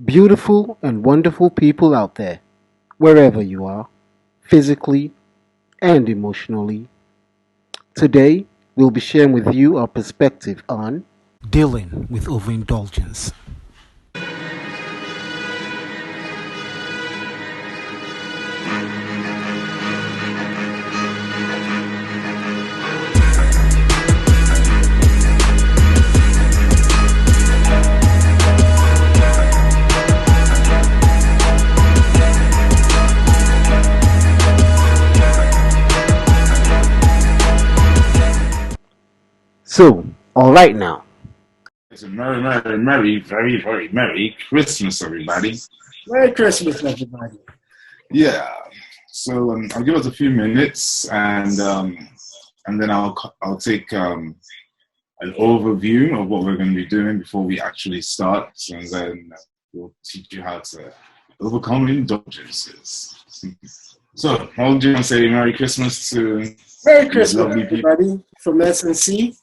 Beautiful and wonderful people out there, wherever you are, physically and emotionally. Today, we'll be sharing with you our perspective on dealing with overindulgence. So, alright now. It's a very Merry Christmas, everybody. Merry Christmas, everybody. Yeah. So I'll give us a few minutes, and then I'll take an overview of what we're going to be doing before we actually start, and then we'll teach you how to overcome indulgences. So, how do you want to say Merry Christmas to Merry these Christmas, lovely people? everybody, from SNC.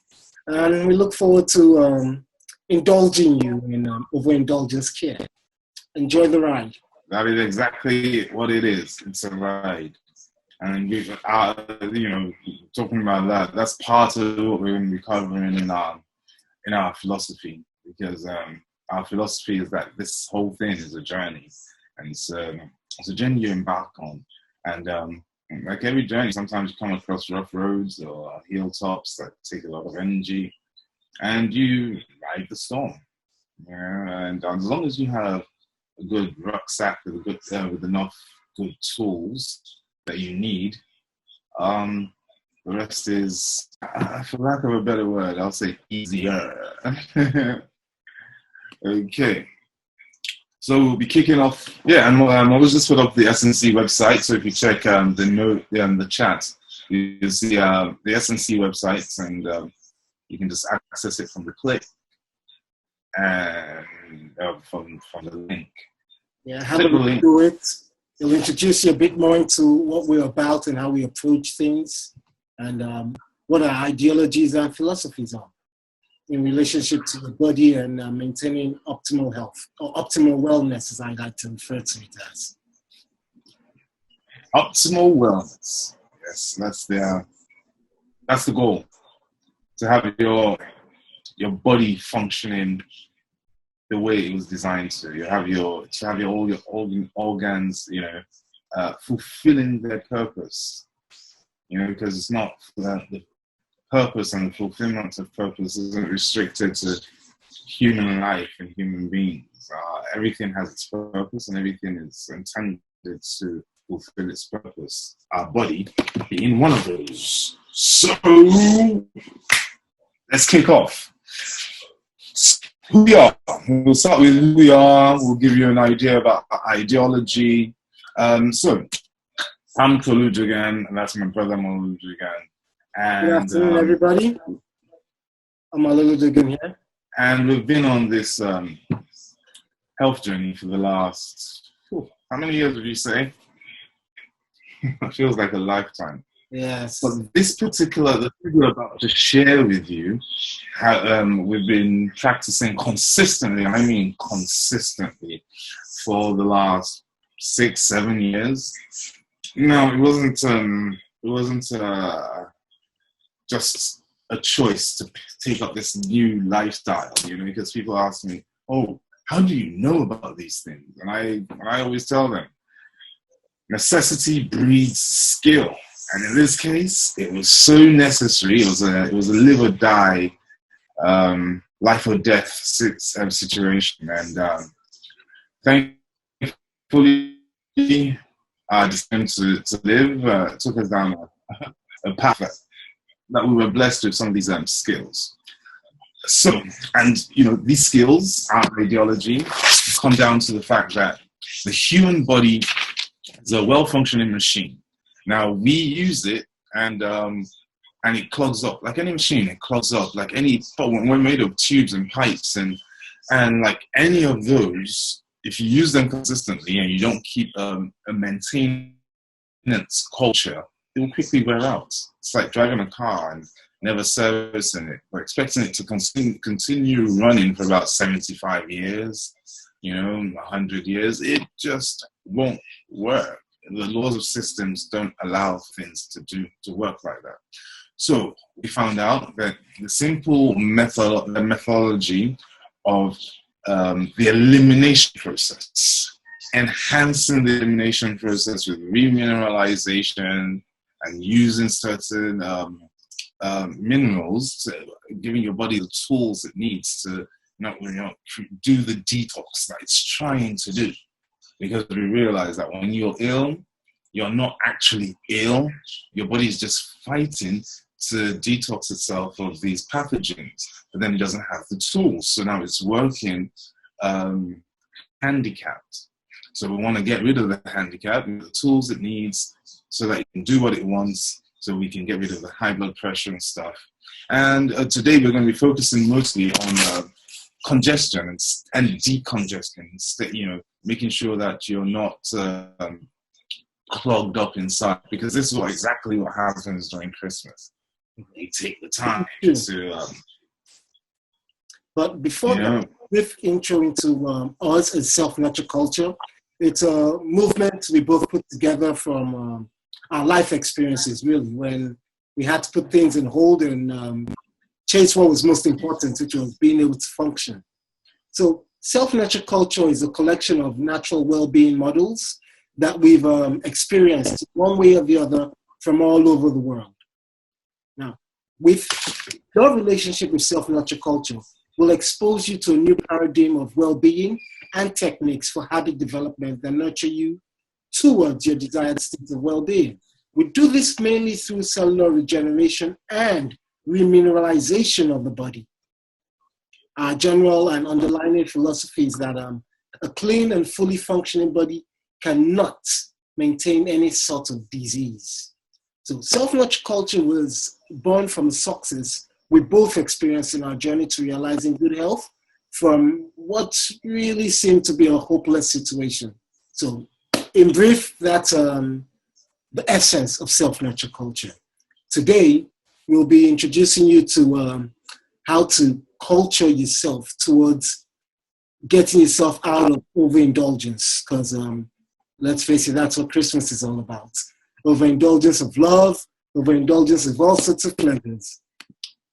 And we look forward to indulging you in over-indulgence care. Enjoy the ride. That is exactly what it is. It's a ride. And we, talking about that, that's part of what we're going to be covering in our philosophy, because our philosophy is that this whole thing is a journey, and it's a journey you embark on. And like every journey, sometimes you come across rough roads or hilltops that take a lot of energy, and you ride the storm. Yeah, and as long as you have a good rucksack with enough good tools that you need, the rest is, for lack of a better word, I'll say easier. Okay. So we'll be kicking off, and I was just put up the SNC website. So if you check the chat, you'll see the SNC website, and you can just access it from the click and from the link. Yeah, have a look through it. It'll introduce you a bit more into what we're about and how we approach things, and what our ideologies and philosophies are in relationship to the body and maintaining optimal health, or optimal wellness, as I like to refer to it as. Optimal wellness. Yes, that's the goal. To have your body functioning the way it was designed to. You have all your organs, fulfilling their purpose. Because it's not the purpose and the fulfillment of purpose isn't restricted to human life and human beings. Everything has its purpose, and everything is intended to fulfill its purpose. Our body being one of those. So let's kick off. Who we are. We'll start with who we are. We'll give you an idea about our ideology. So I'm Kolujugan, and that's my brother Molujugan. Good afternoon, everybody. I'm Molujugan here. And we've been on this health journey for the last, how many years would you say? It feels like a lifetime. Yes. But the thing we're about to share with you, we've been practicing consistently, I mean consistently, for the last 6-7 years. No, it wasn't just a choice to take up this new lifestyle, because people ask me, "Oh, how do you know about these things?" And I always tell them, necessity breeds skill. And in this case, it was so necessary. It was a live or die, life or death situation. And thankfully, our decision to live took us down a path that we were blessed with some of these skills. So, and these skills, our ideology, come down to the fact that the human body is a well-functioning machine. Now we use it, and it clogs up like any machine. It clogs up like any. We're made of tubes and pipes, and like any of those, if you use them consistently and you don't keep a maintenance culture, it will quickly wear out. It's like driving a car and never servicing it. We're expecting it to continue running for about 75 years. 100 years, it just won't work. The laws of systems don't allow things to work like that. So we found out that the simple methodology of the elimination process, enhancing the elimination process with remineralization and using certain minerals, giving your body the tools it needs to do the detox that it's trying to do. Because we realize that when you're ill, you're not actually ill. Your body is just fighting to detox itself of these pathogens, but then it doesn't have the tools. So now it's working handicapped. So we want to get rid of the handicap, the tools it needs so that it can do what it wants, so we can get rid of the high blood pressure and stuff. And today we're going to be focusing mostly on congestion and decongestion, making sure that you're not clogged up inside, because this is exactly what happens during Christmas. We take the time to... but before that, brief intro into us as self-nurture culture. It's a movement we both put together from our life experiences, really, when we had to put things in hold and chase what was most important, which was being able to function. So self-nurture culture is a collection of natural well-being models that we've experienced one way or the other from all over the world. Now, with your relationship with self-nurture culture will expose you to a new paradigm of well-being and techniques for habit development that nurture you towards your desired state of well-being. We do this mainly through cellular regeneration and remineralization of the body. Our general and underlying philosophy is that a clean and fully functioning body cannot maintain any sort of disease. So self-nurture culture was born from success we both experienced in our journey to realizing good health from what really seemed to be a hopeless situation. So in brief, that's the essence of self-nurture culture. Today, we'll be introducing you to how to culture yourself towards getting yourself out of overindulgence, because let's face it, that's what Christmas is all about. Overindulgence of love, overindulgence of all sorts of pleasures.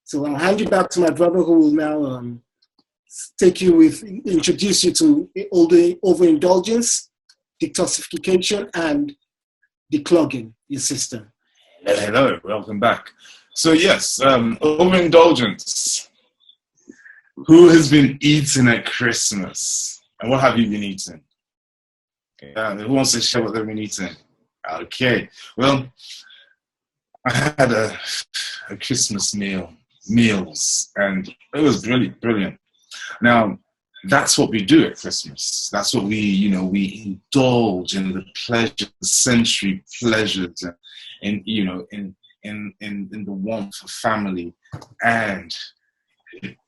So I'll hand you back to my brother, who will now introduce you to overindulgence, detoxification, and declogging your system. Hello, welcome back. So yes, overindulgence. Who has been eating at Christmas? And what have you been eating? Who wants to share what they've been eating? Okay, well, I had a Christmas meals, and it was really brilliant. Now, that's what we do at Christmas. That's what we indulge in, the pleasures, the sensory pleasures, and in the warmth of family, and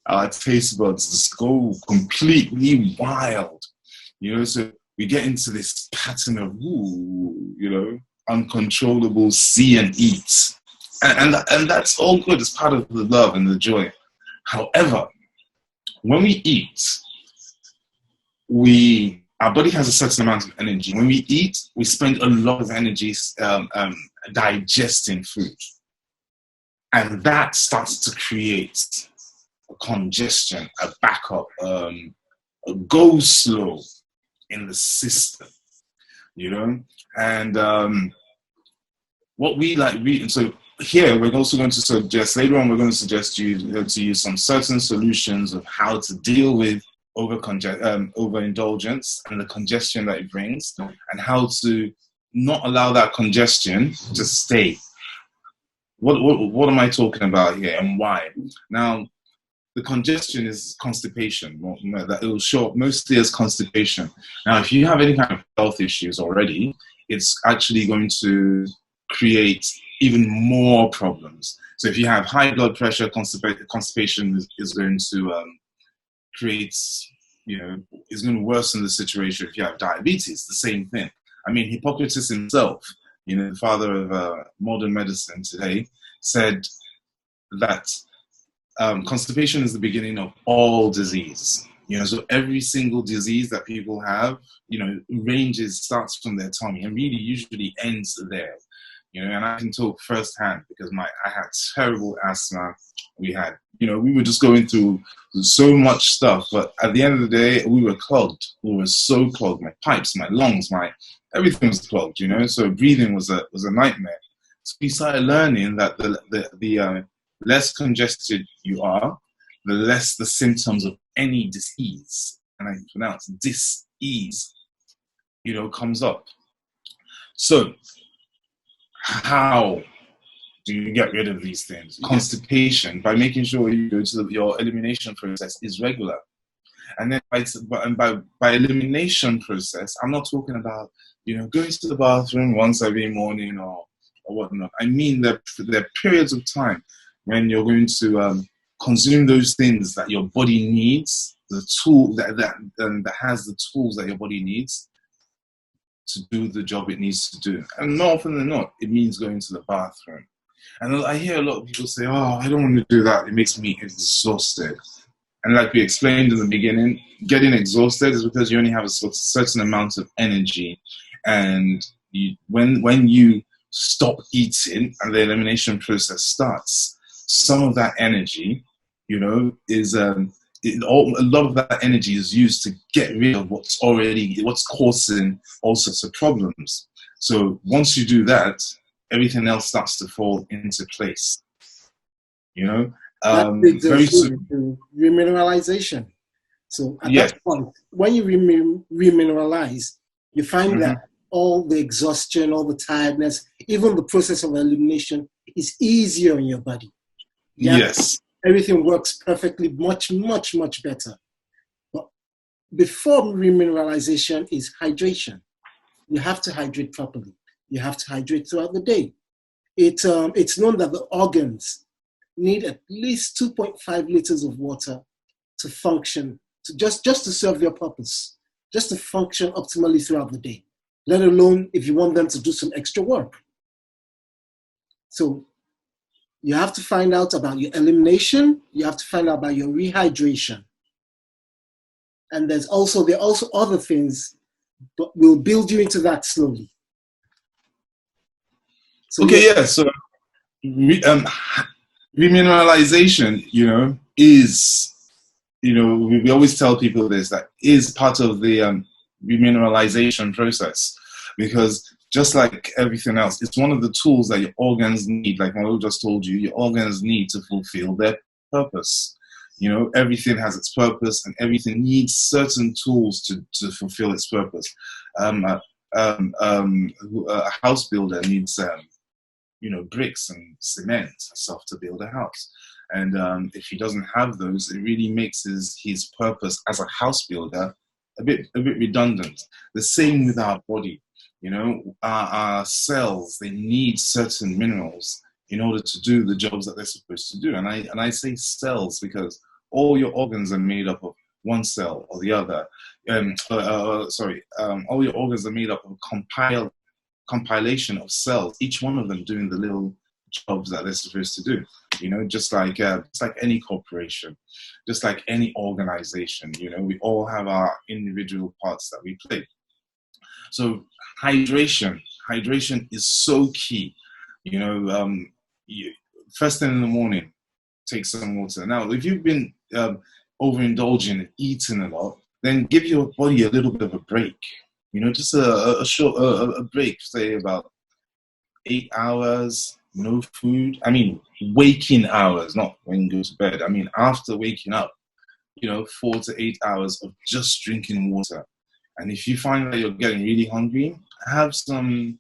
our taste buds just go completely wild. So we get into this pattern of uncontrollable see and eat, and that's all good. It's part of the love and the joy. However, when we eat, our body has a certain amount of energy. When we eat, we spend a lot of energy digesting food, and that starts to create a congestion, a backup, a go slow in the system, and what so here we're also going to suggest, later on we're going to suggest you to use some certain solutions of how to deal with overindulgence and the congestion that it brings, and how to not allow that congestion to stay. What am I talking about here, and why? Now, the congestion is constipation. That it will show up mostly as constipation. Now, if you have any kind of health issues already, it's actually going to create even more problems. So if you have high blood pressure, constipation is going to create, is going to worsen the situation. If you have diabetes, the same thing. I mean, Hippocrates himself, the father of modern medicine today, said that constipation is the beginning of all disease. You know, so every single disease that people have, you know, starts from their tummy and really usually ends there. You know, and I can talk firsthand because I had terrible asthma. We were just going through so much stuff, but at the end of the day, we were clogged. We were so clogged. My pipes, my lungs, everything was clogged. You know, so breathing was a nightmare. So we started learning that the less congested you are, the less the symptoms of any disease, and I pronounce dis-ease, you know, comes up. So how do you get rid of these things? Constipation, by making sure you go to your elimination process is regular. And then by elimination process, I'm not talking about, you know, going to the bathroom once every morning or whatnot. I mean there are periods of time when you're going to consume those things that your body needs, the tool that has the tools that your body needs to do the job it needs to do. And more often than not, it means going to the bathroom. And I hear a lot of people say, oh, I don't want to do that. It makes me exhausted. And like we explained in the beginning, getting exhausted is because you only have a certain amount of energy. And when you stop eating and the elimination process starts, some of that energy, you know, is a lot of that energy is used to get rid of what's causing all sorts of problems. So once you do that, everything else starts to fall into place. You know, very soon remineralization. So at that point, when you remineralize, you find that all the exhaustion, all the tiredness, even the process of elimination is easier in your body. Yes. Everything works perfectly, much, much, much better. But before remineralization is hydration. You have to hydrate properly. You have to hydrate throughout the day. It's known that the organs need at least 2.5 liters of water to function, just to serve your purpose, just to function optimally throughout the day, let alone if you want them to do some extra work. So you have to find out about your elimination. You have to find out about your rehydration. And there are also other things, but we'll build you into that slowly. So, so remineralization, you know, is, you know, we always tell people this, that is part of the remineralization process, because just like everything else, it's one of the tools that your organs need. Like I just told you, your organs need to fulfill their purpose. You know, everything has its purpose, and everything needs certain tools to fulfill its purpose. A house builder needs, you know, bricks and cement and stuff to build a house. And if he doesn't have those, it really makes his purpose as a house builder a bit redundant. The same with our body. You know, our cells, they need certain minerals in order to do the jobs that they're supposed to do. And I say cells because all your organs are made up of one cell or the other. All your organs are made up of a compilation of cells, each one of them doing the little jobs that they're supposed to do. You know, just like any corporation, just like any organization. You know, we all have our individual parts that we play. So hydration is so key. You know, first thing in the morning, take some water. Now, if you've been overindulging and eating a lot, then give your body a little bit of a break. You know, just a short break, say about 8 hours, no food. I mean, waking hours, not when you go to bed. I mean, after waking up, you know, 4 to 8 hours of just drinking water. And if you find that you're getting really hungry, have some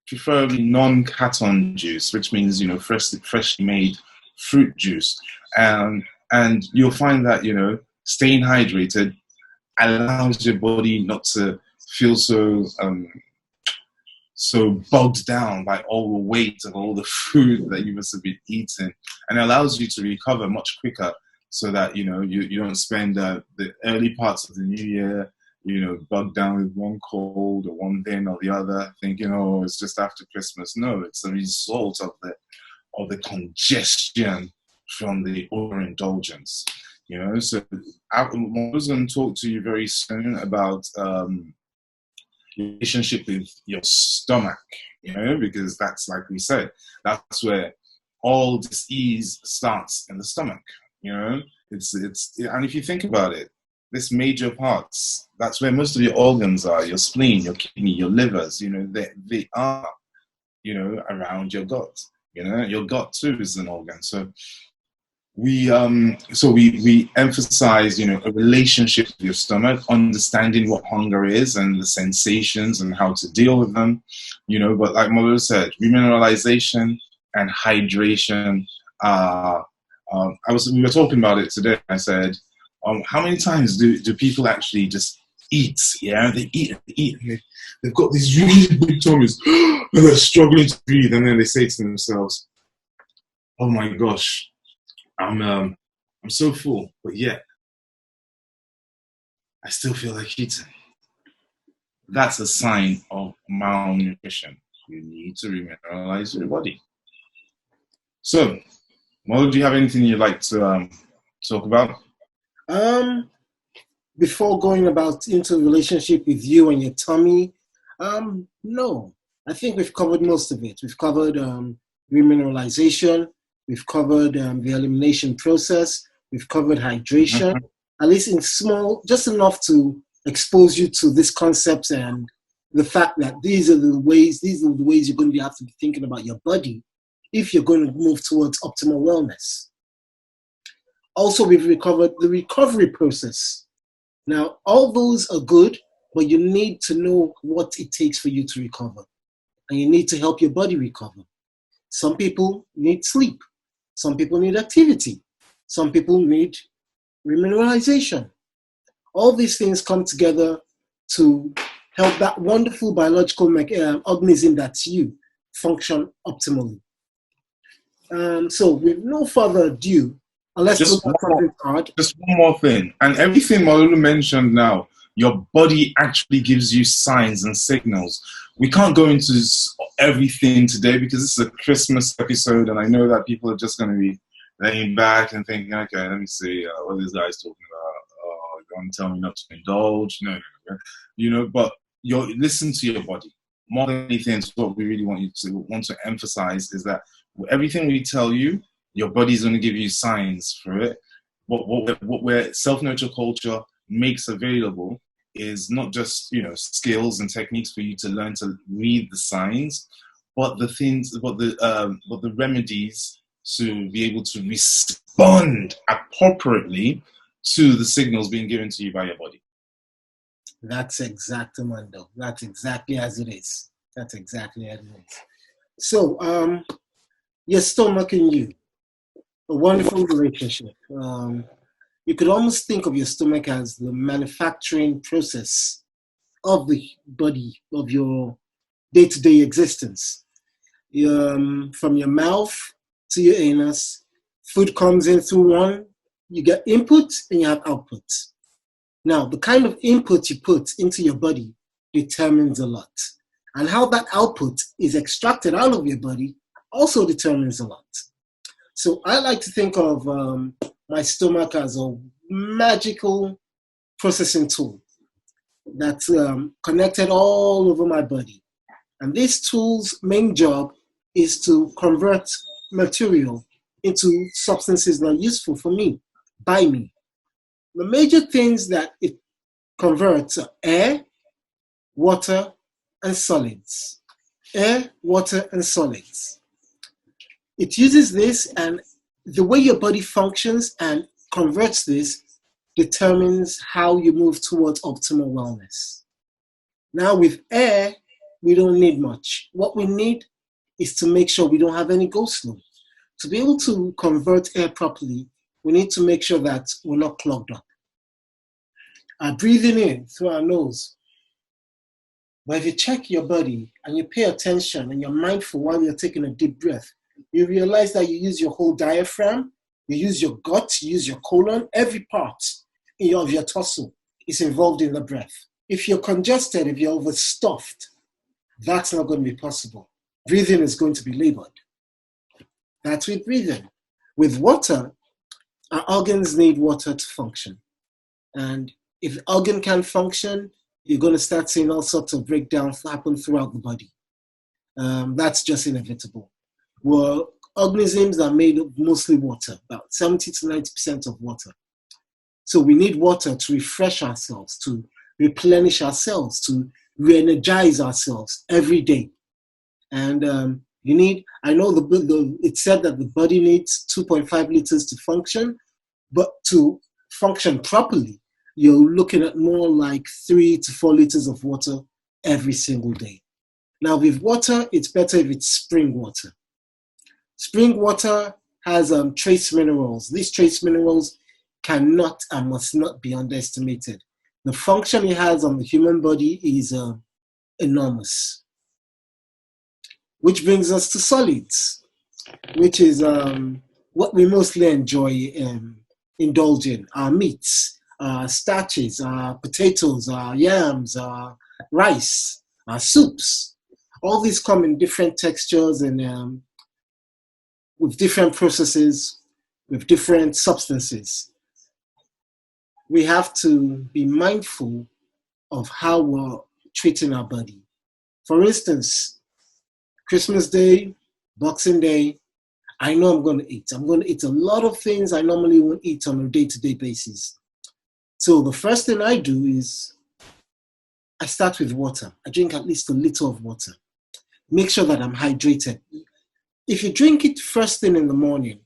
preferably non-caton juice, which means, you know, freshly made fruit juice. And you'll find that, you know, staying hydrated allows your body not to feel so bogged down by all the weight of all the food that you must have been eating, and it allows you to recover much quicker, so that, you know, you don't spend the early parts of the new year, you know, bogged down with one cold or one thing or the other, thinking, oh, it's just after Christmas. No, it's a result of the congestion from the overindulgence. So I was going to talk to you very soon about relationship with your stomach, because that's, like we said, that's where all disease starts in the stomach. It's and if you think about it, this major parts, that's where most of your organs are: your spleen, your kidney, your livers. They are around your gut. Your gut too is an organ. So we emphasize a relationship with your stomach, understanding what hunger is and the sensations and how to deal with them. But like Mother said, remineralization and hydration. We were talking about it today. I said, how many times do people actually just eat? Yeah, they eat and eat. And they've got these really big tummies and they're struggling to breathe, and then they say to themselves, "Oh my gosh, I'm so full, but yet I still feel like eating." That's a sign of malnutrition. You need to remineralize your body. So, Mo, do you have anything you'd like to talk about? Before going into a relationship with you and your tummy, no. I think we've covered most of it. We've covered remineralization. We've covered the elimination process. We've covered hydration, at least in small, just enough to expose you to this concept and the fact that these are the ways you're going to have to be thinking about your body if you're going to move towards optimal wellness. Also, we've recovered the recovery process. Now, all those are good, but you need to know what it takes for you to recover. And you need to help your body recover. Some people need sleep. Some people need activity. Some people need remineralization. All these things come together to help that wonderful biological organism that's you function optimally. So with no further ado, Just one more thing. And everything Malulu mentioned now, your body actually gives you signs and signals. We can't go into everything today because this is a Christmas episode, and I know that people are just going to be laying back and thinking, okay, let me see what this guy's talking about. Oh, you're going to tell me not to indulge? No. But listen to your body. More than anything, what we really want to emphasize is that everything we tell you, your body's going to give you signs for it. What self-nurture culture makes available is not just skills and techniques for you to learn to read the signs, but the remedies to be able to respond appropriately to the signals being given to you by your body. That's exactamundo. That's exactly as it is. That's exactly as it is. So, your stomach and you, a wonderful relationship. You could almost think of your stomach as the manufacturing process of the body, of your day-to-day existence. From your mouth to your anus, food comes in through one, you get input and you have output. Now, the kind of input you put into your body determines a lot. And how that output is extracted out of your body also determines a lot. So I like to think of my stomach as a magical processing tool that's connected all over my body. And this tool's main job is to convert material into substances that are useful for me, by me. The major things that it converts are air, water, and solids. Air, water, and solids. It uses this, and the way your body functions and converts this determines how you move towards optimal wellness. Now with air, we don't need much. What we need is to make sure we don't have any go slow. To be able to convert air properly, we need to make sure that we're not clogged up. Breathing in through our nose. But if you check your body and you pay attention and you're mindful while you're taking a deep breath, you realize that you use your whole diaphragm, you use your gut, you use your colon, every part of your torso is involved in the breath. If you're congested, if you're overstuffed, that's not going to be possible. Breathing is going to be labored. That's with breathing. With water, Our organs need water to function. And if the organ can't function, you're going to start seeing all sorts of breakdowns happen throughout the body. That's just inevitable. Well, organisms are made of mostly water, about 70 to 90% of water. So we need water to refresh ourselves, to replenish ourselves, to re-energize ourselves every day. And you need, I know it's said that the body needs 2.5 liters to function, but to function properly, you're looking at more like 3 to 4 liters of water every single day. Now with water, it's better if it's spring water. Spring water has trace minerals. These trace minerals cannot and must not be underestimated. The function it has on the human body is enormous. Which brings us to solids, which is what we mostly enjoy indulging: our meats, our starches, our potatoes, our yams, our rice, our soups. All these come in different textures and with different processes, with different substances. We have to be mindful of how we're treating our body. For instance, Christmas Day, Boxing Day, I know I'm going to eat. I'm going to eat a lot of things I normally won't eat on a day-to-day basis. So the first thing I do is I start with water. I drink at least a liter of water. Make sure that I'm hydrated. If you drink it first thing in the morning,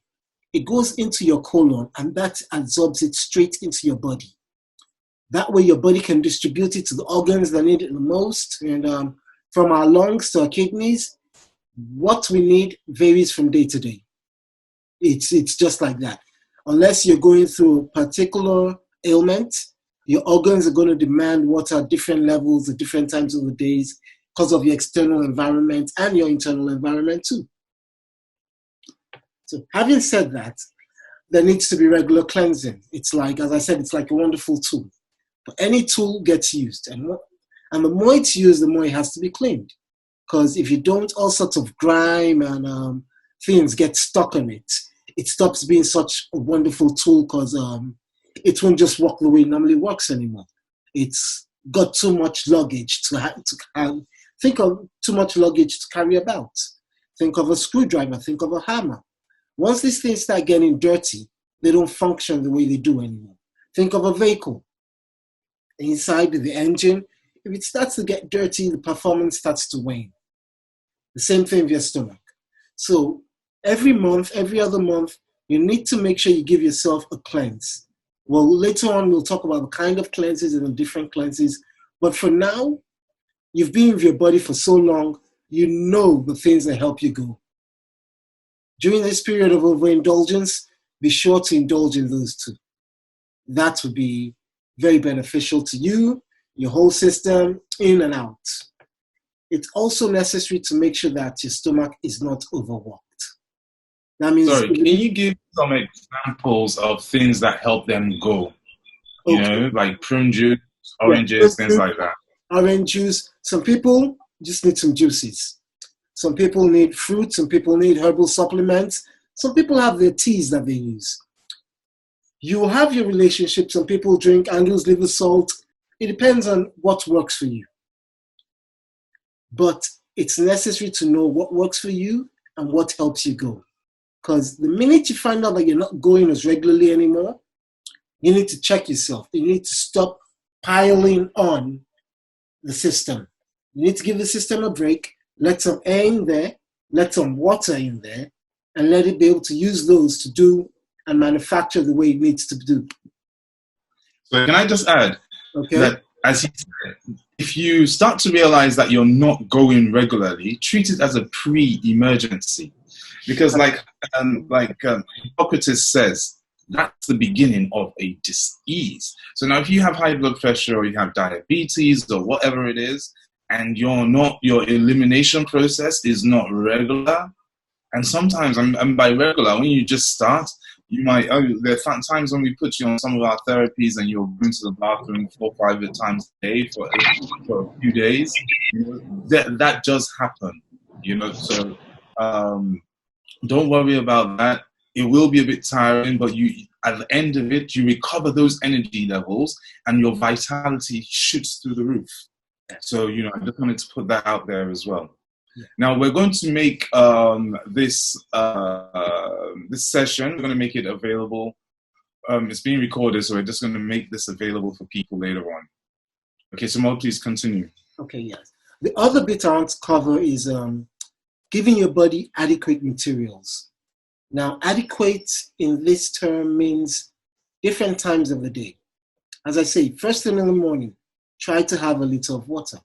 it goes into your colon and that absorbs it straight into your body. That way your body can distribute it to the organs that need it the most. And from our lungs to our kidneys, what we need varies from day to day. It's just like that. Unless you're going through a particular ailment, your organs are going to demand water at different levels at different times of the days because of your external environment and your internal environment too. So having said that, there needs to be regular cleansing. It's like, as I said, it's like a wonderful tool. But any tool gets used. And the more it's used, the more it has to be cleaned. Because if you don't, all sorts of grime and things get stuck on it. It stops being such a wonderful tool because it won't just work the way it normally works anymore. It's got too much luggage to think of too much luggage to carry about. Think of a screwdriver, think of a hammer. Once these things start getting dirty, they don't function the way they do anymore. Think of a vehicle. Inside the engine, if it starts to get dirty, the performance starts to wane. The same thing with your stomach. So every month, every other month, you need to make sure you give yourself a cleanse. Well, later on, we'll talk about the kind of cleanses and the different cleanses. But for now, you've been with your body for so long, you know the things that help you go. During this period of overindulgence, be sure to indulge in those too. That would be very beneficial to you, your whole system, in and out. It's also necessary to make sure that your stomach is not overworked. That means. Sorry, can you give some examples of things that help them go? You know, like prune juice, oranges, things like that. Orange juice. Some people just need some juices. Some people need fruit. Some people need herbal supplements. Some people have their teas that they use. You have your relationship. Some people drink Angel's liver salt. It depends on what works for you. But it's necessary to know what works for you and what helps you go. Because the minute you find out that you're not going as regularly anymore, you need to check yourself. You need to stop piling on the system. You need to give the system a break, let some air in there, let some water in there, and let it be able to use those to do and manufacture the way it needs to do. So can I just add that, as you said, if you start to realize that you're not going regularly, treat it as a pre-emergency. Because like Hippocrates says, that's the beginning of a disease. So now if you have high blood pressure or you have diabetes or whatever it is, and your elimination process is not regular, and sometimes, and by regular, when you just start, you might, there are times when we put you on some of our therapies and you're going to the bathroom 4 or 5 times a day for a few days. That does happen, so don't worry about that. it will be a bit tiring, but at the end of it, you recover those energy levels and your vitality shoots through the roof. So, I just wanted to put that out there as well. Yeah. Now we're going to make this session, we're going to make it available. It's being recorded, so we're just going to make this available for people later on. Okay, so Mo, please continue. Okay, yes. The other bit I want to cover is giving your body adequate materials. Now, adequate in this term means different times of the day. As I say, first thing in the morning, try to have a liter of water.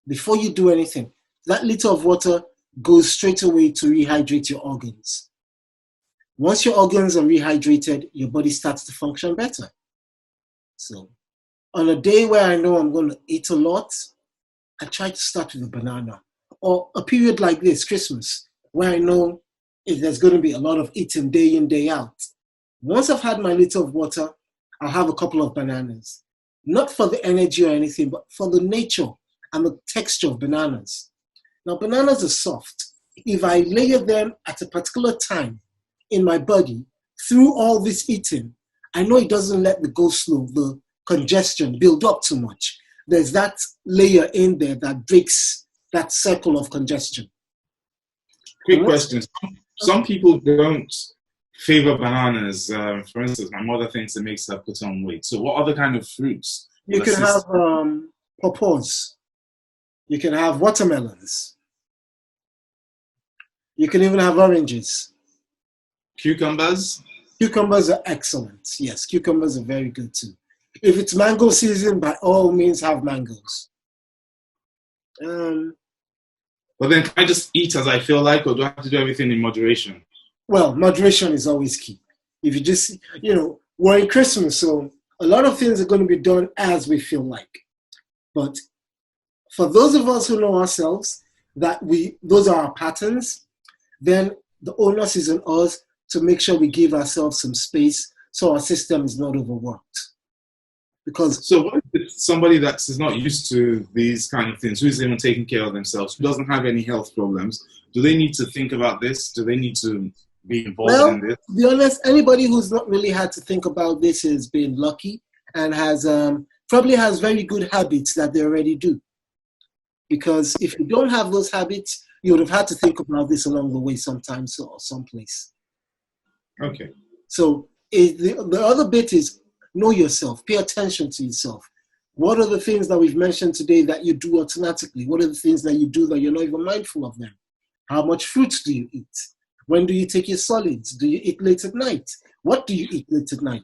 Before you do anything, that liter of water goes straight away to rehydrate your organs. Once your organs are rehydrated, your body starts to function better. So, on a day where I know I'm going to eat a lot, I try to start with a banana. Or a period like this, Christmas, where I know if there's going to be a lot of eating day in, day out. Once I've had my liter of water, I'll have a couple of bananas. Not for the energy or anything, but for the nature and the texture of bananas. Now, bananas are soft. If I layer them at a particular time in my body, through all this eating, I know it doesn't let the go slow, the congestion build up too much. There's that layer in there that breaks that circle of congestion. Quick question. Some people don't favor bananas. For instance, my mother thinks it makes her put on weight. So what other kind of fruits? You can have pawpaws. You can have watermelons. You can even have oranges. Cucumbers? Cucumbers are excellent. Yes, cucumbers are very good too. If it's mango season, by all means have mangoes. But then can I just eat as I feel like, or do I have to do everything in moderation? Well, moderation is always key. If you just, we're in Christmas, so a lot of things are going to be done as we feel like. But for those of us who know ourselves, those are our patterns, then the onus is on us to make sure we give ourselves some space so our system is not overworked. So what if somebody that is not used to these kind of things, who's even taking care of themselves, who doesn't have any health problems, do they need to think about this? Do they need to be involved in this? To be honest, anybody who's not really had to think about this has been lucky and has probably has very good habits that they already do. Because if you don't have those habits, you would have had to think about this along the way sometimes or someplace. Okay. So the other bit is know yourself. Pay attention to yourself. What are the things that we've mentioned today that you do automatically? What are the things that you do that you're not even mindful of them? How much fruit do you eat? When do you take your solids? Do you eat late at night? What do you eat late at night?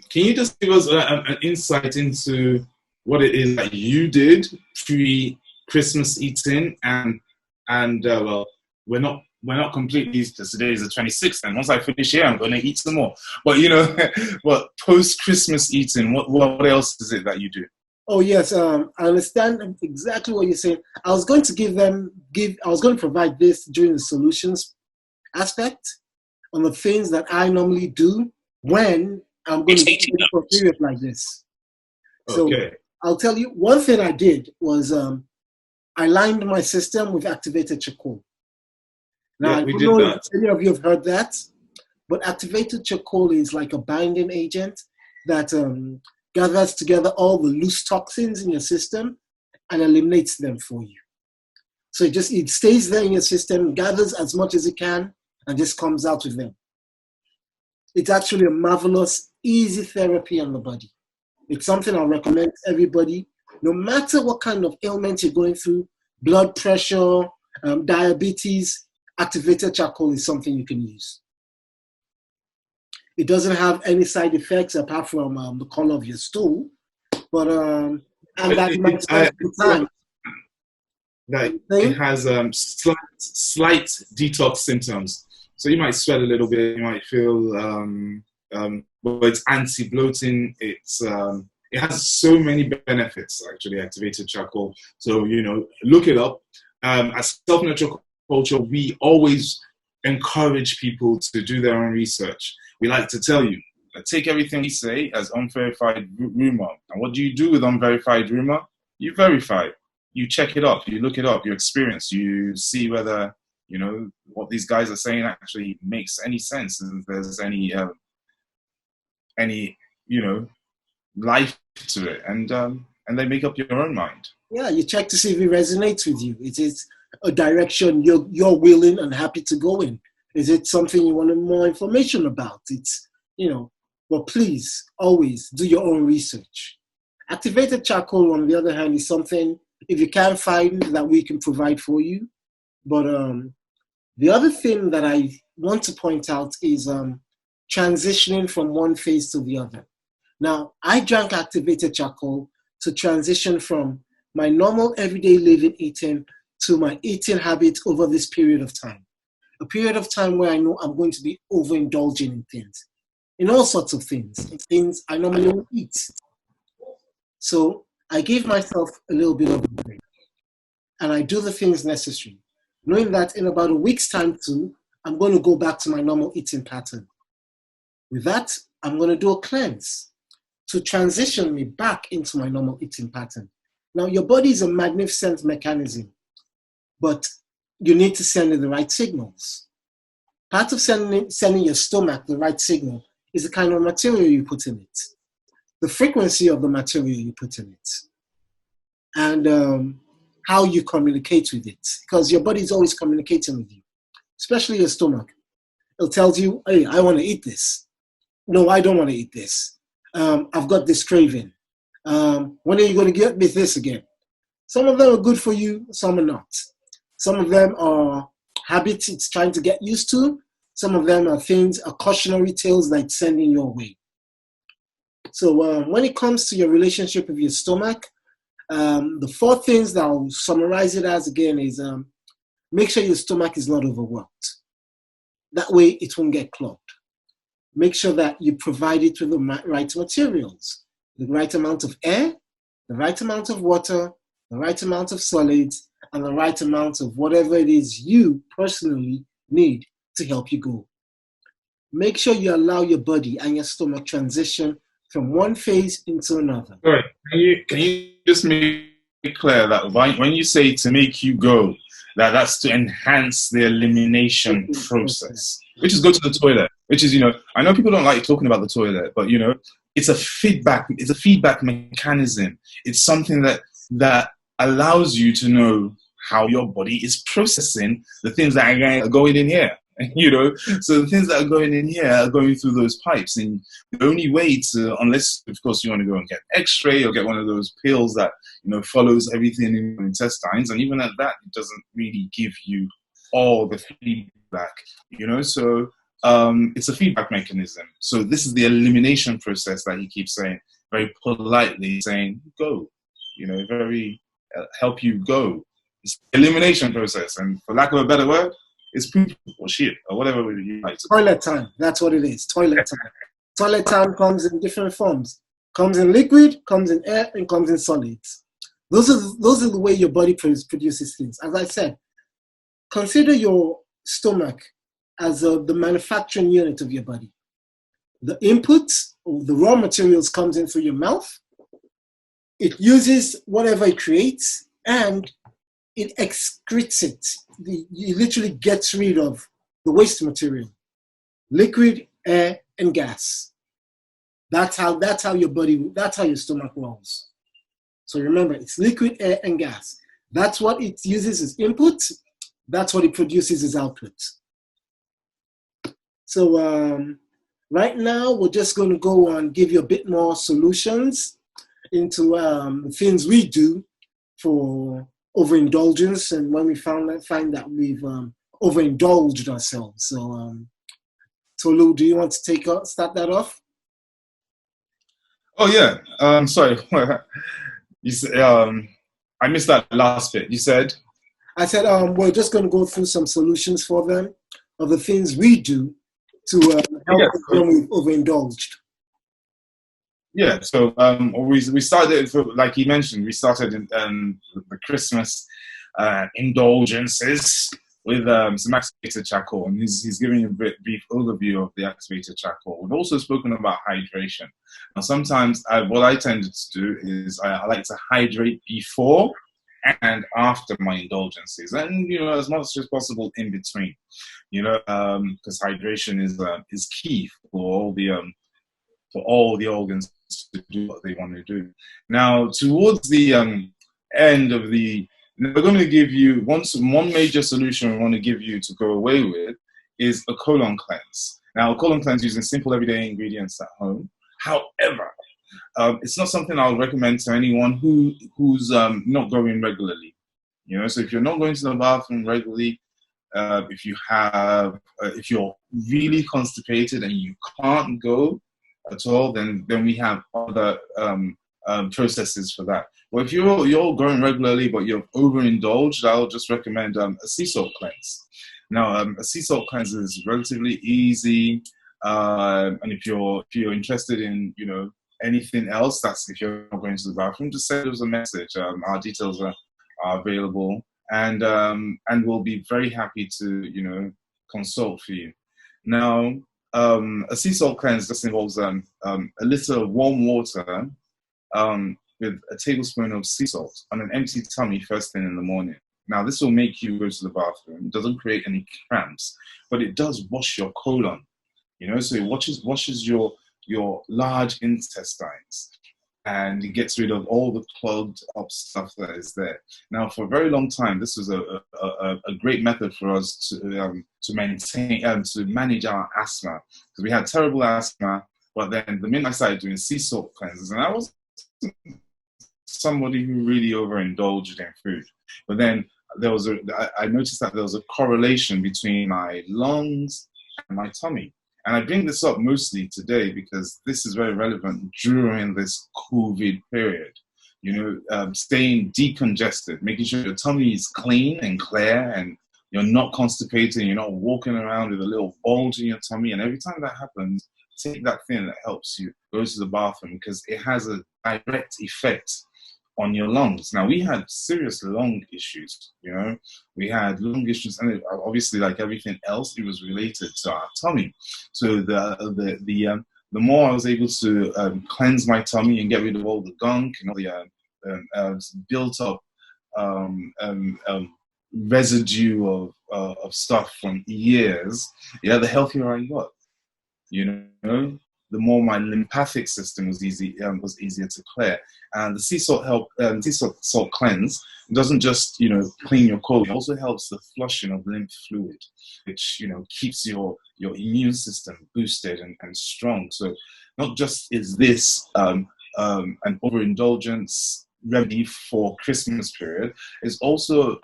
Can you just give us an insight into what it is that you did pre-Christmas eating and well, we're not completely, today is the 26th, and once I finish here, I'm going to eat some more. But, but post-Christmas eating, what else is it that you do? Oh, yes, I understand exactly what you're saying. I was going to provide this during the solutions aspect on the things that I normally do when I'm going to be for a period like this. So okay. I'll tell you, one thing I did was I lined my system with activated charcoal. Now, I don't know if any of you have heard that, but activated charcoal is like a binding agent that gathers together all the loose toxins in your system and eliminates them for you. So it stays there in your system, gathers as much as it can, and just comes out with them. It's actually a marvelous, easy therapy on the body. It's something I recommend to everybody, no matter what kind of ailment you're going through, blood pressure, diabetes. Activated charcoal is something you can use. It doesn't have any side effects apart from the color of your stool, but it has slight detox symptoms. So you might sweat a little bit. You might feel, but it's anti-bloating. It has so many benefits. Actually, activated charcoal. So look it up. As Self-Nurture Culture, we always encourage people to do their own research. We like to tell you, take everything we say as unverified rumor. And what do you do with unverified rumor? You verify it. You check it up. You look it up. You experience. You see whether you know, what these guys are saying actually makes any sense, and if there's any you know, life to it, and then make up your own mind. Yeah, you check to see if it resonates with you. Is it a direction you're willing and happy to go in? Is it something you want more information about? It's, you know, but please always do your own research. Activated charcoal, on the other hand, is something, if you can't find, that we can provide for you. But the other thing that I want to point out is transitioning from one phase to the other. Now, I drank activated charcoal to transition from my normal everyday living eating to my eating habits over this period of time. A period of time where I know I'm going to be overindulging in things, in all sorts of things, in things I normally won't eat. So I gave myself a little bit of a break, and I do the things necessary, knowing that in about a week's time too, I'm going to go back to my normal eating pattern. With that, I'm going to do a cleanse to transition me back into my normal eating pattern. Now, your body is a magnificent mechanism, but you need to send it the right signals. Part of sending your stomach the right signal is the kind of material you put in it, the frequency of the material you put in it, and how you communicate with it, because your body is always communicating with you, especially your stomach. It tells you, hey, I want to eat this. No, I don't want to eat this. I've got this craving. When are you going to get me this again? Some of them are good for you, some are not. Some of them are habits it's trying to get used to. Some of them are things, are cautionary tales that it's sending your way. So when it comes to your relationship with your stomach, the 4 things that I'll summarize it as again is make sure your stomach is not overworked. That way it won't get clogged. Make sure that you provide it with the right materials, the right amount of air, the right amount of water, the right amount of solids, and the right amount of whatever it is you personally need to help you go. Make sure you allow your body and your stomach transition from one phase into another. Sorry, can you just make it clear that when you say to make you go, that's to enhance the elimination process, which is go to the toilet, which is, you know, I know people don't like talking about the toilet, but, you know, it's a feedback mechanism. It's something that allows you to know how your body is processing the things that are going in here. You know, so the things that are going in here are going through those pipes, and the only way to, unless of course you want to go and get X-ray or get one of those pills that, you know, follows everything in your intestines, and even at that, it doesn't really give you all the feedback. You know, so it's a feedback mechanism. So this is the elimination process that he keeps saying, very politely saying, go. You know, very help you go. It's the elimination process, and for lack of a better word, it's poop or shit or whatever you like to Toilet time. That's what it is. Toilet time. Toilet time comes in different forms. Comes in liquid, comes in air, and comes in solids. Those are the way your body produces things. As I said, consider your stomach as the manufacturing unit of your body. The input, or the raw materials, comes in through your mouth. It uses whatever it creates, and it excretes it. It literally gets rid of the waste material, liquid, air, and gas. That's how your body, that's how your stomach rolls. So remember, it's liquid, air, and gas. That's what it uses as input. That's what it produces as output. So right now, we're just going to go and give you a bit more solutions into the things we do for overindulgence, and when we find that we've overindulged ourselves. So, Tolu, do you want to start that off? Oh yeah. Sorry. You said, I missed that last bit. You said? I said we're just going to go through some solutions for them of the things we do to help us when we've overindulged. Yeah, so we started, like he mentioned, we started in the Christmas indulgences with some activated charcoal, and he's giving a brief overview of the activated charcoal. We've also spoken about hydration. Now, sometimes what I tend to do is I like to hydrate before and after my indulgences, and as much as possible in between. Because hydration is key for all the organs to do what they want to do. Now, towards the end of we're going to give you one major solution we want to give you to go away with is a colon cleanse. Now, a colon cleanse using simple everyday ingredients at home. However, it's not something I'll recommend to anyone who's not going regularly. So if you're not going to the bathroom regularly, if you're really constipated and you can't go at all, then we have other processes for that. Well, if you're going regularly but you're overindulged, I'll just recommend a sea salt cleanse. Now, a sea salt cleanse is relatively easy, and if you're interested in anything else, that's if you're not going to the bathroom, just send us a message. Our details are available, and we'll be very happy to consult for you. Now, a sea salt cleanse just involves a little of warm water with a tablespoon of sea salt on an empty tummy first thing in the morning. Now, this will make you go to the bathroom. It doesn't create any cramps, but it does wash your colon. So it washes your large intestines, and it gets rid of all the clogged up stuff that is there. Now, for a very long time, this was a great method for us to maintain to manage our asthma, because we had terrible asthma. But then the minute I started doing sea salt cleanses, and I was somebody who really overindulged in food, but then I noticed that there was a correlation between my lungs and my tummy. And I bring this up mostly today because this is very relevant during this COVID period. Staying decongested, making sure your tummy is clean and clear, and you're not constipated, you're not walking around with a little bulge in your tummy. And every time that happens, take that thing that helps you go to the bathroom, because it has a direct effect on your lungs. Now, we had serious lung issues, we had lung issues, and obviously, like everything else, it was related to our tummy. So the more I was able to cleanse my tummy and get rid of all the gunk and all the built up residue of stuff from years, the healthier I got. The more my lymphatic system was easier to clear. And the sea salt cleanse doesn't just clean your colon; it also helps the flushing of lymph fluid, which keeps your immune system boosted and strong. So not just is this an overindulgence remedy for Christmas period, is also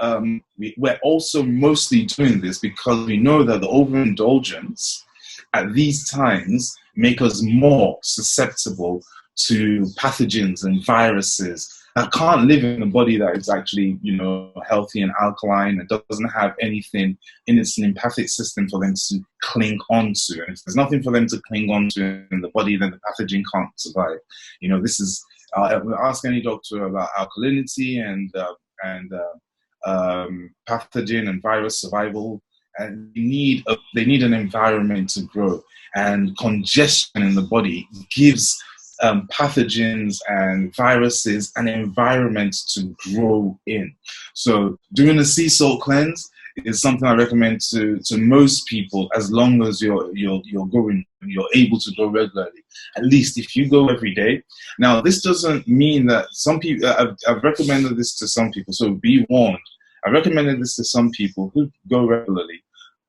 we're also mostly doing this because we know that the overindulgence at these times make us more susceptible to pathogens and viruses that can't live in a body that is actually, healthy and alkaline and doesn't have anything in its lymphatic system for them to cling onto. And if there's nothing for them to cling onto in the body, then the pathogen can't survive. This is, ask any doctor about alkalinity and pathogen and virus survival. And they need an environment to grow, and congestion in the body gives pathogens and viruses an environment to grow in. So doing a sea salt cleanse is something I recommend to most people, as long as you're able to go regularly. At least if you go every day. Now, this doesn't mean that some people. I've recommended this to some people, so be warned. I recommended this to some people who go regularly,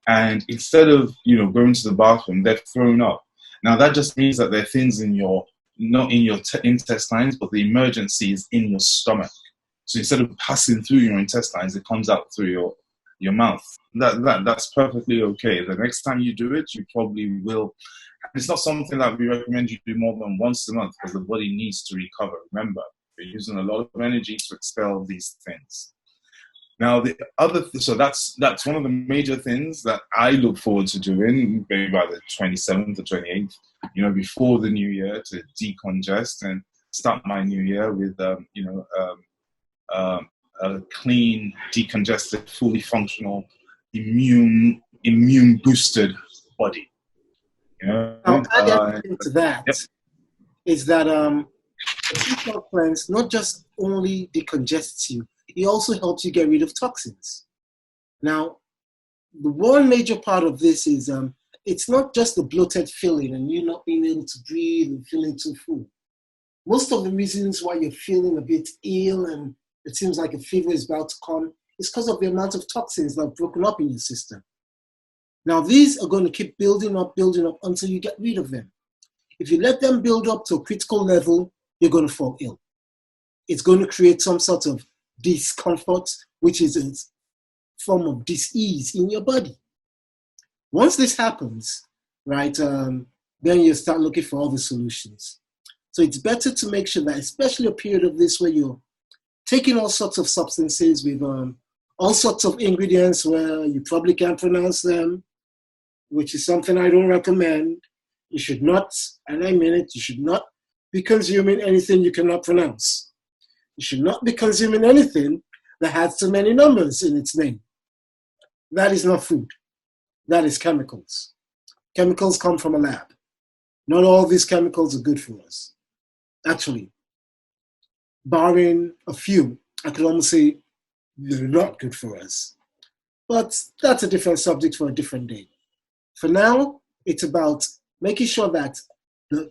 and instead of going to the bathroom, they've thrown up. Now that just means that there are things not in your intestines, but the emergency is in your stomach. So instead of passing through your intestines, it comes out through your mouth. That's perfectly okay. The next time you do it, you probably will. It's not something that we recommend you do more than once a month, because the body needs to recover. Remember, you're using a lot of energy to expel these things. Now, so that's one of the major things that I look forward to doing, maybe by the 27th or 28th, before the new year, to decongest and start my new year with, a clean, decongested, fully functional, immune boosted body. Now, adding to that, yep, is that the sea salt cleanse not just only decongests you, it also helps you get rid of toxins. Now, the one major part of this is it's not just the bloated feeling and you not being able to breathe and feeling too full. Most of the reasons why you're feeling a bit ill and it seems like a fever is about to come is because of the amount of toxins that are broken up in your system. Now, these are going to keep building up until you get rid of them. If you let them build up to a critical level, you're going to fall ill. It's going to create some sort of discomfort, which is a form of dis-ease in your body. Once this happens, right, then you start looking for other solutions. So it's better to make sure that, especially a period of this where you're taking all sorts of substances with all sorts of ingredients where you probably can't pronounce them, which is something I don't recommend. You should not, and I mean it, you should not be consuming anything you cannot pronounce. You should not be consuming anything that has too many numbers in its name. That is not food. That is chemicals. Chemicals come from a lab. Not all these chemicals are good for us. Actually, barring a few, I could almost say they're not good for us. But that's a different subject for a different day. For now, it's about making sure that the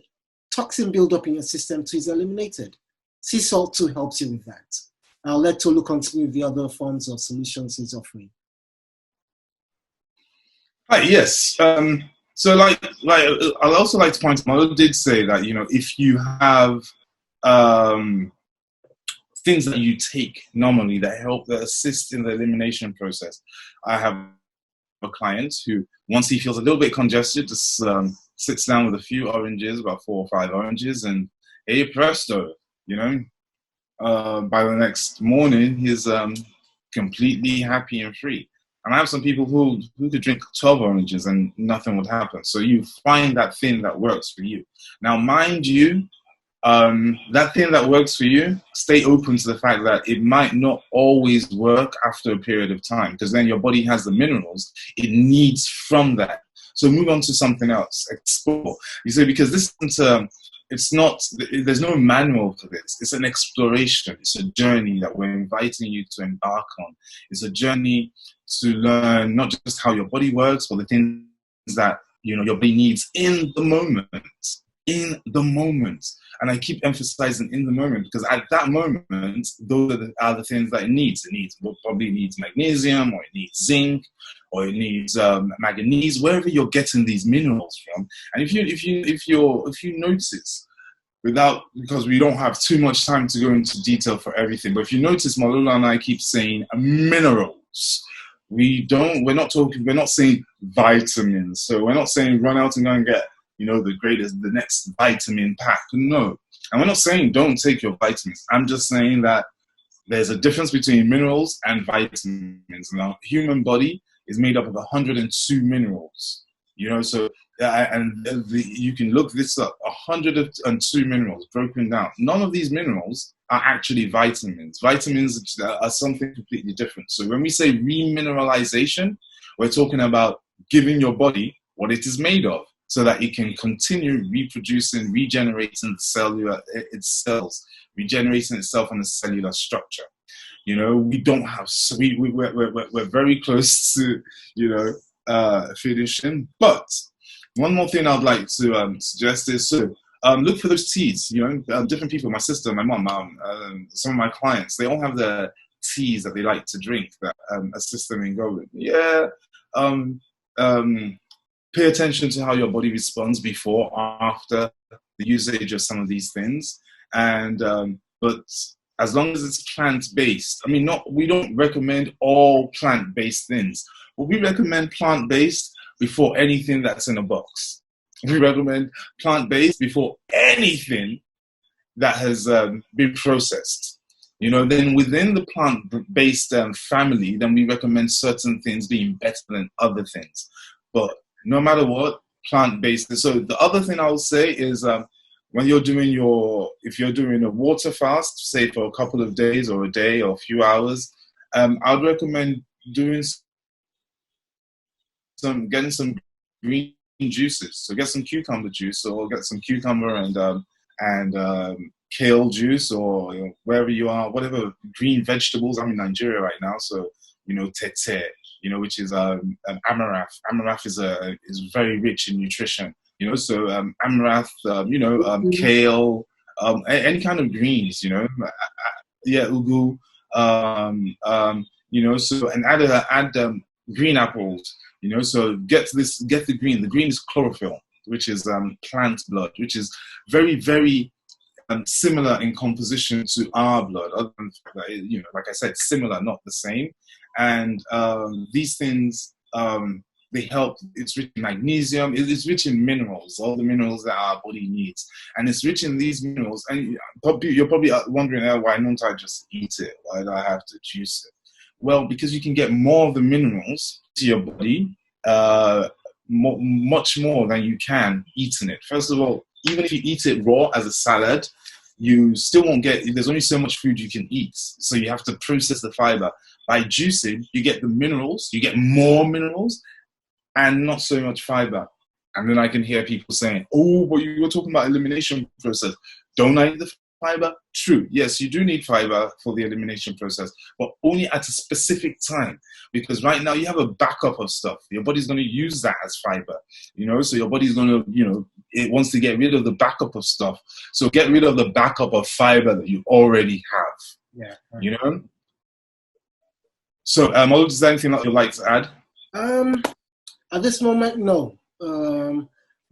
toxin buildup in your system too is eliminated. Sea salt too helps you with that. I'll let Tolu continue with the other forms of solutions he's offering. Right, yes. So like I'd also like to point out, Milo did say that, if you have things that you take normally that assist in the elimination process. I have a client who, once he feels a little bit congested, just sits down with a few oranges, about 4 or 5 oranges, and hey presto, by the next morning, he's completely happy and free. And I have some people who could drink 12 oranges and nothing would happen. So you find that thing that works for you. Now, mind you, that thing that works for you, stay open to the fact that it might not always work after a period of time, because then your body has the minerals it needs from that. So move on to something else, explore. You say, because this isn't it's not, there's no manual for this. It's an exploration. It's a journey that we're inviting you to embark on. It's a journey to learn not just how your body works, but the things that your body needs in the moment. In the moment. And I keep emphasizing in the moment, because at that moment, those are the things that it needs. It probably needs magnesium, or it needs zinc, or it needs manganese, wherever you're getting these minerals from. And if you notice, because we don't have too much time to go into detail for everything, but if you notice, Malula and I keep saying minerals. We're not saying vitamins. So we're not saying run out and go and get the next vitamin pack. No. And we're not saying don't take your vitamins. I'm just saying that there's a difference between minerals and vitamins. Now, human body is made up of 102 minerals. So you can look this up. 102 minerals broken down. None of these minerals are actually vitamins. Vitamins are something completely different. So when we say remineralization, we're talking about giving your body what it is made of, so that it can continue reproducing, regenerating its cells, regenerating itself on a cellular structure. We don't have, we're very close to, finishing. But one more thing I'd like to suggest is, look for those teas. Different people, my sister, my mom, some of my clients, they all have their teas that they like to drink that assist them in going. Pay attention to how your body responds before or after the usage of some of these things. And but as long as it's plant-based, we don't recommend all plant-based things, but we recommend plant-based before anything that's in a box. We recommend plant-based before anything that has been processed. Then within the plant-based family, then we recommend certain things being better than other things. But no matter what, plant-based. So the other thing I will say is when if you're doing a water fast, say for a couple of days or a day or a few hours, I'd recommend getting some green juices. So get some cucumber juice, or get some cucumber and kale juice, or wherever you are, whatever green vegetables. I'm in Nigeria right now, so tete, which is amaranth. Amaranth is very rich in nutrition. So amaranth, kale, any kind of greens. Yeah, ugu. So and add green apples. So get the green. The green is chlorophyll, which is plant blood, which is very, very similar in composition to our blood. Other than, like I said, similar, not the same. And these things, they help. It's rich in magnesium. It's rich in minerals, all the minerals that our body needs. And it's rich in these minerals. And you're probably wondering, why don't I just eat it? Why do I have to juice it? Well, because you can get more of the minerals to your body, much more than you can eating it. First of all, even if you eat it raw as a salad, you still won't get, there's only so much food you can eat. So you have to process the fiber. By juicing, you get the minerals, you get more minerals, and not so much fiber. And then I can hear people saying, oh, but you were talking about elimination process. Don't I need the fiber? True. Yes, you do need fiber for the elimination process, but only at a specific time. Because right now you have a backup of stuff. Your body's going to use that as fiber. So your body's going to, it wants to get rid of the backup of stuff. So get rid of the backup of fiber that you already have. Yeah. So, is there anything that you'd like to add? At this moment, no.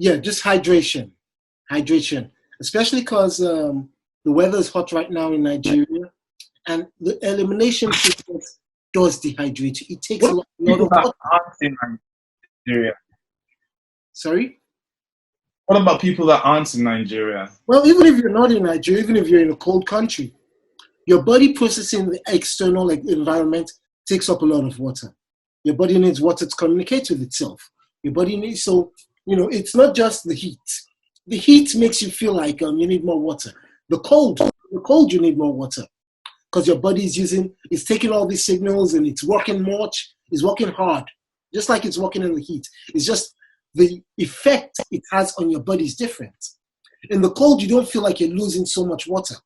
Just hydration. Especially because the weather is hot right now in Nigeria, and the elimination process does dehydrate you. It takes a lot of water. Aren't in Nigeria? Sorry? What about people that aren't in Nigeria? Well, even if you're not in Nigeria, even if you're in a cold country, your body processing the external environment takes up a lot of water. Your body needs water to communicate with itself. Your body needs, it's not just the heat. The heat makes you feel like you need more water. The cold, you need more water because your body is taking all these signals and it's working it's working hard, just like it's working in the heat. It's just the effect it has on your body is different. In the cold, you don't feel like you're losing so much water,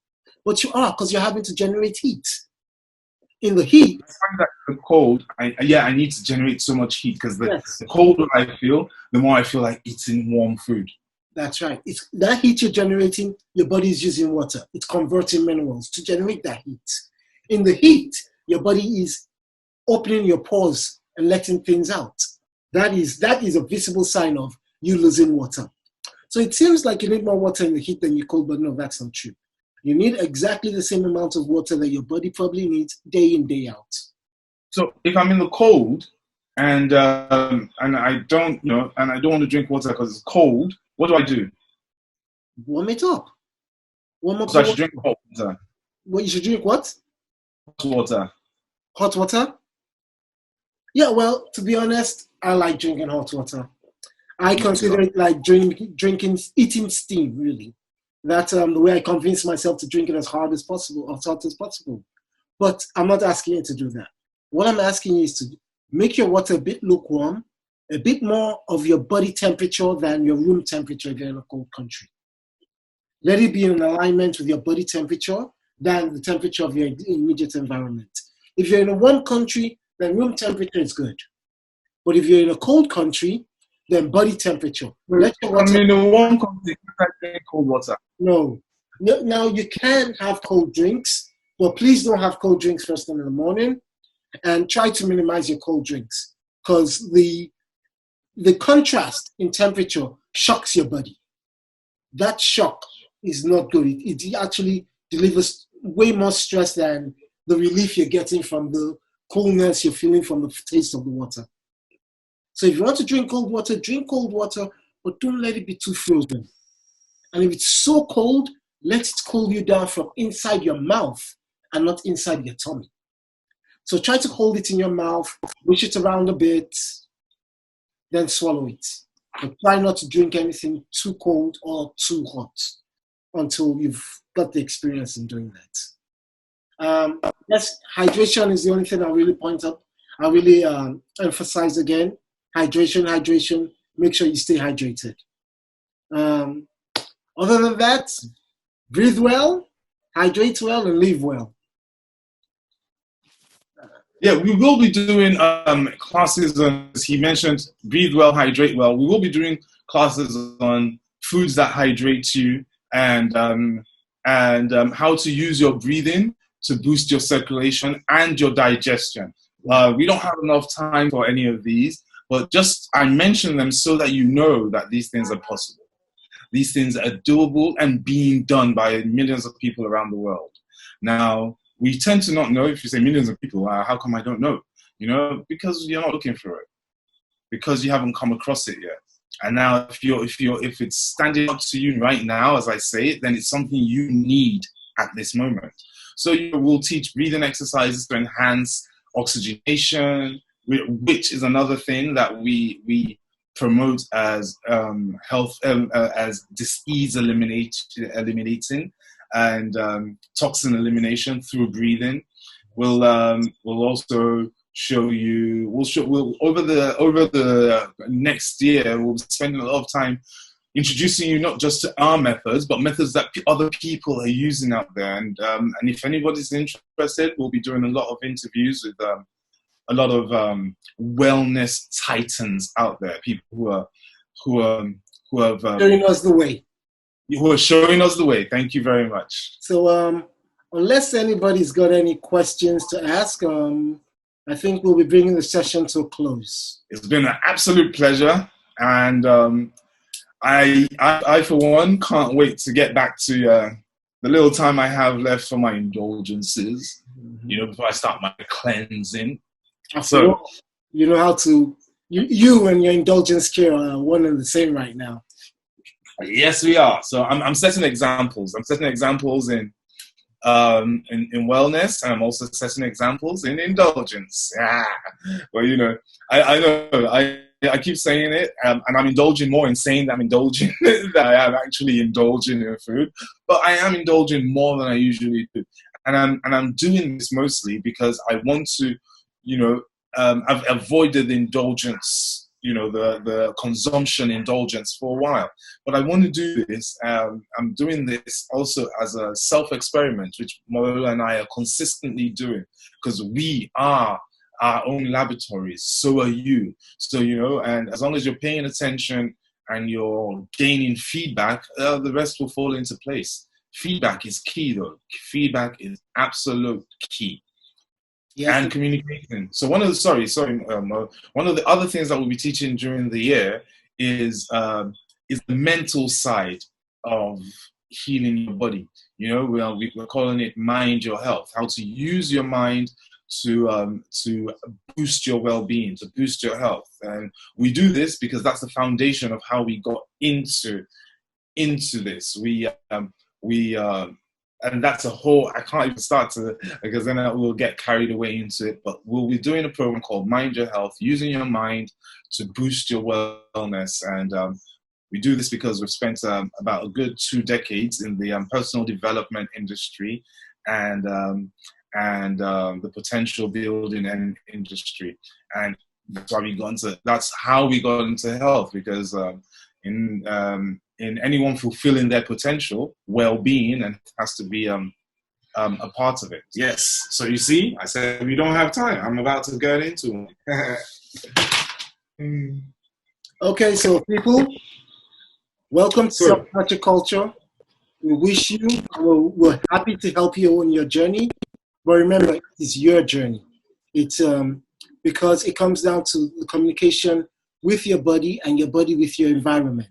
but you are because you're having to generate heat. In the heat, I find that the cold, I need to generate so much heat because the colder I feel, the more I feel like eating warm food. That's right. It's that heat you're generating, your body is using water. It's converting minerals to generate that heat. In the heat, your body is opening your pores and letting things out. That is a visible sign of you losing water. So it seems like you need more water in the heat than you cold, but no, that's not true. You need exactly the same amount of water that your body probably needs day in, day out. So if I'm in the cold and I don't, and I don't want to drink water because it's cold, what do I do? Warm it up. So I should drink hot water. Well, you should drink what? Hot water. Hot water? Yeah, well, to be honest, I like drinking hot water. I consider it like eating steam, really. That's the way I convince myself to drink it as hard as possible, as hot as possible. But I'm not asking you to do that. What I'm asking you is to make your water a bit lukewarm, a bit more of your body temperature than your room temperature if you're in a cold country. Let it be in alignment with your body temperature than the temperature of your immediate environment. If you're in a warm country, then room temperature is good. But if you're in a cold country, then body temperature. Let your water. I'm in a warm country, I drink cold water. No. Now you can have cold drinks, but please don't have cold drinks first thing in the morning, and try to minimize your cold drinks because the contrast in temperature shocks your body. That shock is not good. It actually delivers way more stress than the relief you're getting from the coolness you're feeling from the taste of the water. So if you want to drink cold water, but don't let it be too frozen. And if it's so cold, let it cool you down from inside your mouth and not inside your tummy. So try to hold it in your mouth, push it around a bit, then swallow it. But try not to drink anything too cold or too hot until you've got the experience in doing that. Yes, hydration is the only thing I really point out. I really emphasize again. Hydration. Make sure you stay hydrated. Other than that, Breathe well, hydrate well, and live well. Yeah, we will be doing classes on, as he mentioned, breathe well, hydrate well. We will be doing classes on foods that hydrate you and how to use your breathing to boost your circulation and your digestion. We don't have enough time for any of these, but just I mention them so that you know that these things are possible. These things are doable and being done by millions of people around the world. Now, we tend to not know. If you say millions of people, how come I don't know? You know, because you're not looking for it, because you haven't come across it yet. And now, if it's standing up to you right now, as I say it, then it's something you need at this moment. So we'll teach breathing exercises to enhance oxygenation, which is another thing that we promote as health, as disease eliminating and toxin elimination through breathing. We'll also show you. We'll over the next year. We'll be spending a lot of time introducing you not just to our methods, but methods that other people are using out there. And if anybody's interested, we'll be doing a lot of interviews with a lot of wellness titans out there. People who have showing us the way. Who are showing us the way. Thank you very much. So unless anybody's got any questions to ask, I think we'll be bringing the session to a close. It's been an absolute pleasure, and I for one can't wait to get back to the little time I have left for my indulgences. You know, before I start my cleansing. So you know how to. You and your indulgence care are one and the same right now. Yes, we are. So I'm setting examples. I'm setting examples in wellness, and I'm also setting examples in indulgence. Well, you know, I know I keep saying it, and I'm indulging more in saying that I'm indulging than I am actually indulging in food. But I am indulging more than I usually do, and I'm doing this mostly because I want to, you know, I've avoided the indulgence. You know, the consumption indulgence for a while. But I want to do this. I'm doing this also as a self-experiment, which Morella and I are consistently doing, because we are our own laboratories. So are you. So, you know, and as long as you're paying attention and you're gaining feedback, the rest will fall into place. Feedback is key, though. Feedback is absolute key. Yes. And communication. So one of the one of the other things that we'll be teaching during the year is the mental side of healing your body. You know, we're calling it mind your health. How to use your mind to boost your well-being, to boost your health. And we do this because that's the foundation of how we got into this. And that's a whole, I can't even start to, because then we'll get carried away into it. But we'll be doing a program called Mind Your Health, using your mind to boost your wellness. And we do this because we've spent about a good 2 decades in the personal development industry and the potential building industry. And that's how we got into health, because in anyone fulfilling their potential, well-being, and has to be a part of it. Yes. So you see, I said we don't have time. I'm about to get into it. Okay, so people, welcome to Self-Culture Culture. We wish you, we're happy to help you on your journey. But remember, it's your journey. It's because it comes down to the communication with your body and your body with your environment.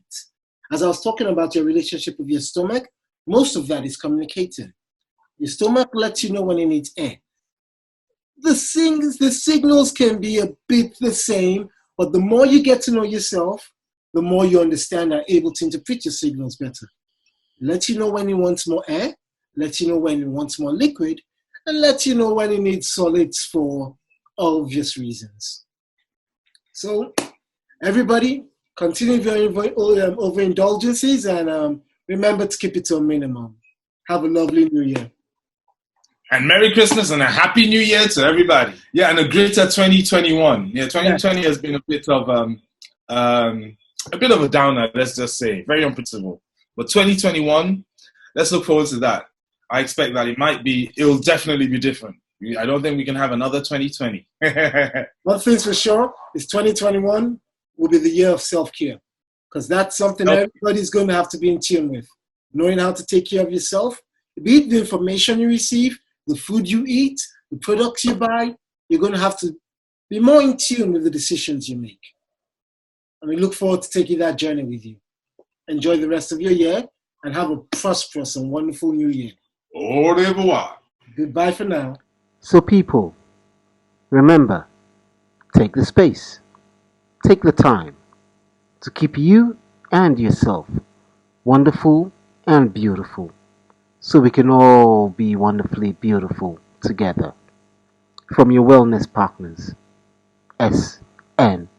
As I was talking about your relationship with your stomach, most of that is communicating. Your stomach lets you know when it needs air. The signals can be a bit the same, but the more you get to know yourself, the more you understand and are able to interpret your signals better. Let you know when it wants more air, let you know when it wants more liquid, and let you know when it needs solids for obvious reasons. So, everybody, continue your over-indulgences, and remember to keep it to a minimum. Have a lovely New Year. And Merry Christmas and a Happy New Year to everybody. Yeah, and a greater 2021. Yeah, 2020 has been a bit of a downer, let's just say. Very unpredictable. But 2021, let's look forward to that. I expect that it'll definitely be different. I don't think we can have another 2020. One thing's for sure is 2021 will be the year of self-care, because that's something everybody's going to have to be in tune with. Knowing how to take care of yourself, be it the information you receive, the food you eat, the products you buy, you're going to have to be more in tune with the decisions you make. And we look forward to taking that journey with you. Enjoy the rest of your year and have a prosperous and wonderful new year. Au revoir. Goodbye for now. So people, remember, take the space, take the time to keep you and yourself wonderful and beautiful, so we can all be wonderfully beautiful together. From your wellness partners, SN.